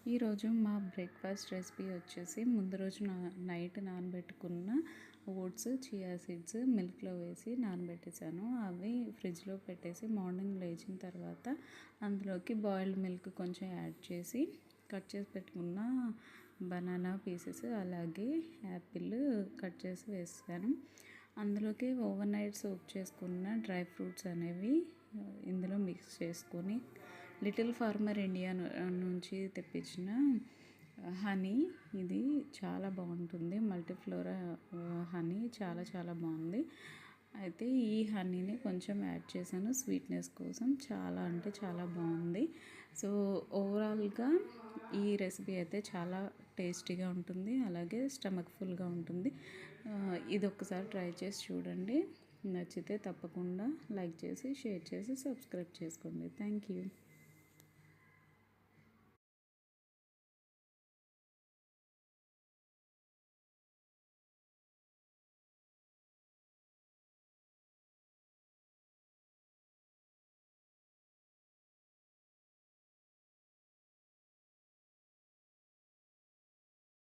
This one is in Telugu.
ఈరోజు మా బ్రేక్ఫాస్ట్ రెసిపీ వచ్చేసి ముందు రోజు నైట్ నానబెట్టుకున్న ఓట్స్, చియా సీడ్స్ మిల్క్లో వేసి నానబెట్టేసాను. అవి ఫ్రిడ్జ్లో పెట్టేసి మార్నింగ్ లేచిన తర్వాత అందులోకి బాయిల్డ్ మిల్క్ కొంచెం యాడ్ చేసి కట్ చేసి పెట్టుకున్న బనానా పీసెస్ అలాగే యాపిల్ కట్ చేసి వేసాను. అందులోకి ఓవర్ నైట్ సోక్ చేసుకున్న డ్రై ఫ్రూట్స్ అనేవి ఇందులో మిక్స్ చేసుకొని లిటిల్ ఫార్మర్ ఇండియా నుంచి తెప్పించిన హనీ, ఇది చాలా బాగుంటుంది. మల్టీఫ్లోరా హనీ చాలా చాలా బాగుంది. అయితే ఈ హనీని కొంచెం యాడ్ చేశాను స్వీట్నెస్ కోసం. చాలా అంటే చాలా బాగుంది. సో ఓవరాల్గా ఈ రెసిపీ అయితే చాలా టేస్టీగా ఉంటుంది, అలాగే స్టమక్ ఫుల్గా ఉంటుంది. ఇది ఒక్కసారి ట్రై చేసి చూడండి. నచ్చితే తప్పకుండా లైక్ చేసి, షేర్ చేసి, సబ్స్క్రైబ్ చేసుకోండి. Thank you.